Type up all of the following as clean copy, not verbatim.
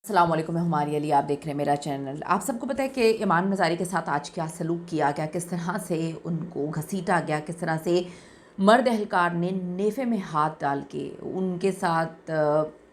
अस्सलाम वालेकुम, मैं हमारी अली, आप देख रहे हैं मेरा चैनल। आप सबको पता है कि ईमान मज़ारी के साथ आज क्या सलूक किया गया, किस तरह से उनको घसीटा गया, किस तरह से मर्द एहलकार ने नेफे में हाथ डाल के उनके साथ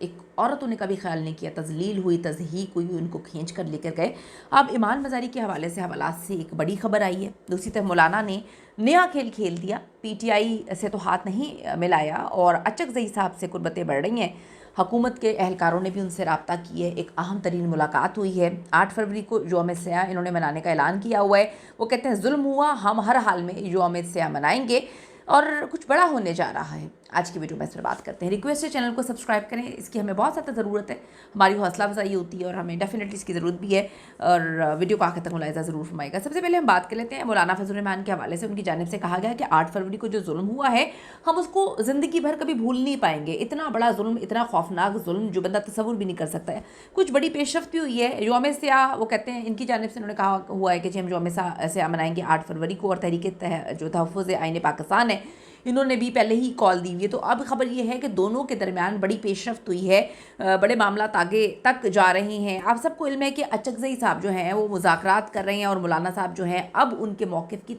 एक औरतों ने कभी ख्याल नहीं किया, तजलील हुई, तजहीक हुई, उनको खींच कर लेकर गए। अब ईमान मज़ारी के हवाले से हवालात से एक बड़ी खबर आई है। दूसरी तरफ मौलाना ने नया खेल खेल दिया, पीटीआई से तो हाथ नहीं मिलाया और अचकज़ई साहब से कुर्बतें बढ़ रही हैं। हुकूमत के एहलकारों ने भी उनसे रब्ता की है, एक अहम तरीन मुलाकात हुई है। 8 फरवरी को यौम स्याह इन्होंने मनाने का ऐलान किया हुआ है। वो कहते हैं जुल्म हुआ, हम हर हाल में यौम स्याह मनाएंगे और कुछ बड़ा होने जा रहा है। आज की वीडियो में इस पर बात करते हैं। रिक्वेस्ट है चैनल को सब्सक्राइब करें, इसकी हमें बहुत ज़्यादा ज़रूरत है, हमारी हौसला अफजाई होती है और हमें डेफिनेटली इसकी ज़रूरत भी है। और वीडियो को आखिर तक मुलाहिज़ा ज़रूर फरमाएगा। सबसे पहले हम बात कर लेते हैं मौलाना फजल रहमान के हवाले से। उनकी जानिब से कहा गया कि 8 फरवरी को जो जुल्म हुआ है हम उसको ज़िंदगी भर कभी भूल नहीं पाएंगे। इतना बड़ा जुल्म, इतना खौफनाक जुल्म जो बंदा तसव्वुर भी नहीं कर सकता है। कुछ बड़ी पेशरफ्त भी हुई है। यौम स्याह वो कहते हैं, इनकी जानिब से उन्होंने कहा हुआ है कि जी हम यौम स्याह मनाएंगे 8 फरवरी को। और तहरीक जो तहफ़्फ़ुज़ आईन पाकिस्तान है, इन्होंने भी पहले ही कॉल दी हुई है। तो अब खबर ये है कि दोनों के दरमियान बड़ी पेशरफ्त हुई है, बड़े मामला आगे तक जा रहे हैं। आप सबको इल्म है कि अचकज़ई साहब जो हैं वो मुज़ाकरात कर रहे हैं और मौलाना साहब जो हैं अब उनके मौक़िफ़ की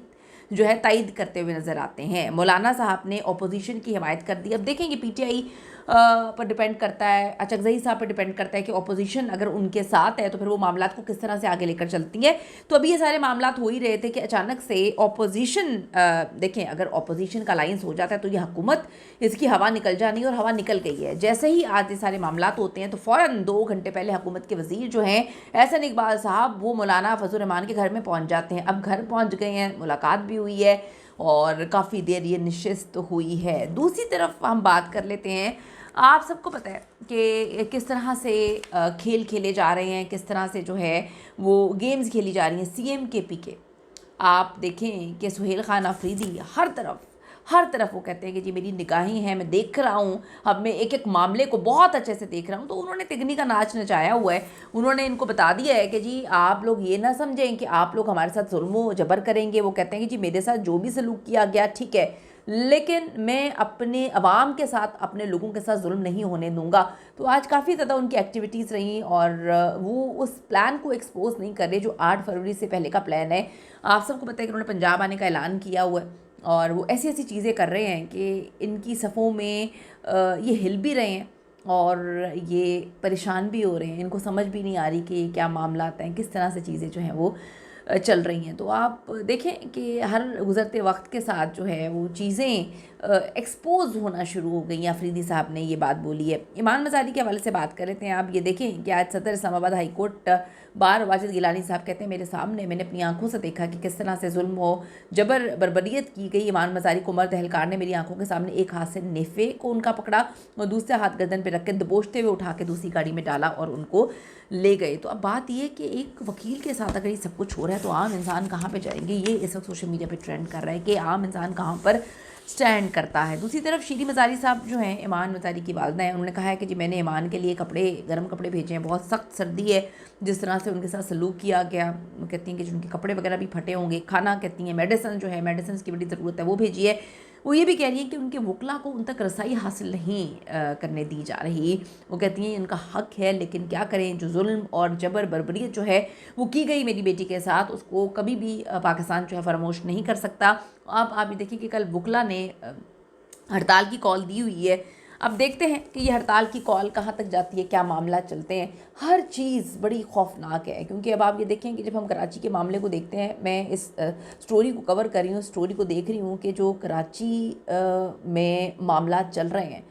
जो है तायद करते हुए नज़र आते हैं। मौलाना साहब ने अपोजिशन की हिमायत कर दी। अब देखेंगे पीटीआई पर डिपेंड करता है, अचकज़ई साहब पर डिपेंड करता है कि अपोजिशन अगर उनके साथ है तो फिर वो मामलात को किस तरह से आगे लेकर चलती है। तो अभी ये सारे मामलात हो ही रहे थे कि अचानक से अपोजिशन, देखें अगर अपोजिशन का अलायंस हो जाता है तो ये हुकूमत, इसकी हवा निकल जानी और हवा निकल गई है। जैसे ही आज ये सारे मामलात होते हैं तो फ़ौरन 2 घंटे पहले हुकूमत के वज़ीर जो हैं एहसन इकबाल साहब, वो मौलाना फजल रहमान के घर में पहुँच जाते हैं। अब घर पहुँच गए हैं, मुलाकात भी हुई है और काफ़ी देर ये नशिस्त हुई है। दूसरी तरफ हम बात कर लेते हैं, आप सबको पता है कि किस तरह से खेल खेले जा रहे हैं, किस तरह से जो है वो गेम्स खेली जा रही हैं सीएम के पीके। आप देखें कि सुहेल खान अफरीदी हर तरफ वो कहते हैं कि जी मेरी निगाहें हैं, मैं देख रहा हूँ, अब मैं एक एक मामले को बहुत अच्छे से देख रहा हूँ। तो उन्होंने तिगनी का नाच नचाया हुआ है। उन्होंने इनको बता दिया है कि जी आप लोग ये ना समझें कि आप लोग हमारे साथ जुल्म जबर करेंगे। वो कहते हैं कि जी मेरे साथ जो भी सलूक किया गया ठीक है, लेकिन मैं अपने अवाम के साथ, अपने लोगों के साथ जुल्म नहीं होने दूंगा। तो आज काफ़ी ज़्यादा उनकी एक्टिविटीज़ रही और वो उस प्लान को एक्सपोज नहीं कर रहे जो 8 फरवरी से पहले का प्लान है। आप सबको पता है कि उन्होंने पंजाब आने का ऐलान किया हुआ है और वो ऐसी ऐसी चीज़ें कर रहे हैं कि इनकी सफ़ों में ये हिल भी रहे हैं और ये परेशान भी हो रहे हैं। इनको समझ भी नहीं आ रही कि क्या मामला आते हैं, किस तरह से चीज़ें जो हैं वो चल रही हैं। तो आप देखें कि हर गुज़रते वक्त के साथ जो है वो चीज़ें एक्सपोज होना शुरू हो गई। अफरीदी साहब ने ये बात बोली है। ईमान मज़ारी के हवाले से बात कर लेते हैं। आप ये देखें कि आज सदर Islamabad high court bar Wajid Gilani साहब कहते हैं मेरे सामने मैंने अपनी आंखों से देखा कि किस तरह से जुल्म हो, जबर बर्बरियत की गई। ईमान मज़ारी को मर्द एहलकार ने मेरी आंखों के सामने एक हाथ से नेफे को उनका पकड़ा और दूसरे हाथ गर्दन पे रख के दबोचते हुए उठा के दूसरी गाड़ी में डाला और उनको ले गए। तो अब बात ये कि एक वकील के साथ अगर ये सब कुछ हो रहा है तो आम इंसान कहाँ पे जाएंगे। ये इस वक्त सोशल मीडिया पे ट्रेंड कर रहा है कि आम इंसान कहाँ पर स्टैंड करता है। दूसरी तरफ शीरी मज़ारी साहब जो हैं, ईमान मज़ारी की वालदा हैं, उन्होंने कहा है कि जी मैंने ईमान के लिए कपड़े, गर्म कपड़े भेजे हैं। बहुत सख्त सर्दी है, जिस तरह से उनके साथ सलूक किया गया, कहती हैं कि जो उनके कपड़े वगैरह भी फटे होंगे। खाना कहती हैं, मेडिसिन जो है, मेडिसिन की बड़ी ज़रूरत है, वो भेजी है। वो ये भी कह रही है कि उनके वकला को उन तक रसाई हासिल नहीं करने दी जा रही। वो कहती हैं इनका हक़ है, लेकिन क्या करें, जो जुल्म और जबर बर्बरियत जो है वो की गई मेरी बेटी के साथ, उसको कभी भी पाकिस्तान जो है फरामोश नहीं कर सकता। अब आप ये देखिए कि कल वकला ने हड़ताल की कॉल दी हुई है। अब देखते हैं कि ये हड़ताल की कॉल कहाँ तक जाती है, क्या मामला चलते हैं। हर चीज़ बड़ी खौफनाक है, क्योंकि अब आप ये देखें कि जब हम कराची के मामले को देखते हैं, मैं इस स्टोरी को कवर कर रही हूँ, स्टोरी को देख रही हूँ कि जो कराची में मामला चल रहे हैं,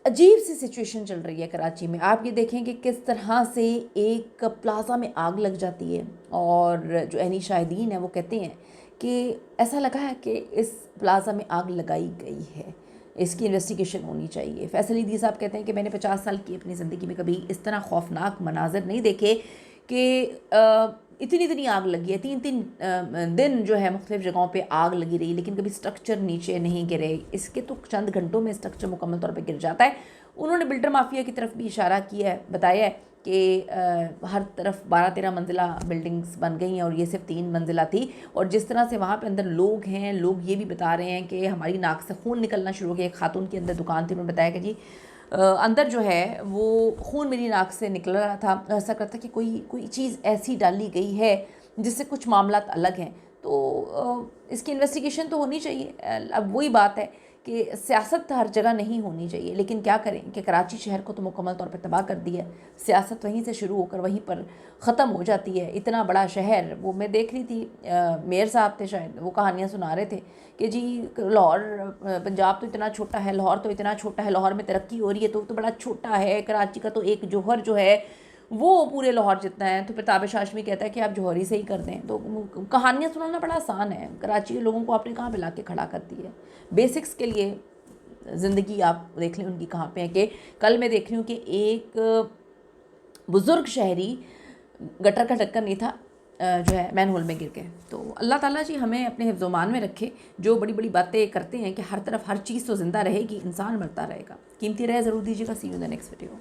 अजीब सी सिचुएशन चल रही है कराची में। आप ये देखें कि किस तरह से एक प्लाज़ा में आग लग जाती है और जो ऐनी शाहिदीन है वो कहते हैं कि ऐसा लगा है कि इस प्लाज़ा में आग लगाई गई है, इसकी इन्वेस्टिगेशन होनी चाहिए। फैसल ईदी साहब कहते हैं कि मैंने 50 साल की अपनी ज़िंदगी में कभी इस तरह खौफनाक मनाज़र नहीं देखे कि इतनी इतनी आग लगी है। 3-3 दिन जो है मुख्तलिफ़ जगहों पे आग लगी रही, लेकिन कभी स्ट्रक्चर नीचे नहीं गिरे। इसके तो चंद घंटों में स्ट्रक्चर मुकम्मल तौर पे गिर जाता है। उन्होंने बिल्डर माफिया की तरफ भी इशारा किया है, बताया है कि हर तरफ 12-13 मंजिला बिल्डिंग्स बन गई हैं और ये सिर्फ 3 मंजिला थी। और जिस तरह से वहाँ पे अंदर लोग हैं, लोग ये भी बता रहे हैं कि हमारी नाक से खून निकलना शुरू हो गया। एक खातून के अंदर दुकान थी, उन्होंने बताया कि जी अंदर जो है वो खून मेरी नाक से निकल रहा था। ऐसा करता कि कोई चीज़ ऐसी डाली गई है जिससे कुछ मामलात अलग हैं। तो इसकी इन्वेस्टिगेशन तो होनी चाहिए। अब वही बात है कि सियासत हर जगह नहीं होनी चाहिए, लेकिन क्या करें कि कराची शहर को तो मुकम्मल तौर पर तबाह कर दिया। सियासत वहीं से शुरू होकर वहीं पर ख़त्म हो जाती है। इतना बड़ा शहर, वो मैं देख रही थी, मेयर साहब थे शायद, वो कहानियाँ सुना रहे थे कि जी लाहौर, पंजाब तो इतना छोटा है, लाहौर तो इतना छोटा है, लाहौर में तरक्की हो रही है तो बड़ा छोटा है, कराची का तो एक जौहर जो है वो पूरे लाहौर जितना है। तो फिर ताबिश हाशमी कहता है कि आप जौहरी से ही कर दें। तो कहानियाँ सुनाना बड़ा आसान है, कराची के लोगों को आपने कहाँ पे ला के खड़ा कर दिया है। बेसिक्स के लिए ज़िंदगी आप देख लें उनकी कहाँ पे है। कि कल मैं देख रही हूँ कि एक बुज़ुर्ग शहरी गटर का ढक्कन नहीं था, जो है मैन होल में गिर गए। तो अल्लाह ताला जी हमें अपने हिफ्ज़-ओ-मान में रखे। जो बड़ी बड़ी बातें करते हैं कि हर तरफ हर चीज़ तो ज़िंदा रहेगी, इंसान मरता रहेगा। कीमती रहे ज़रूर दीजिएगा। See you in the next video.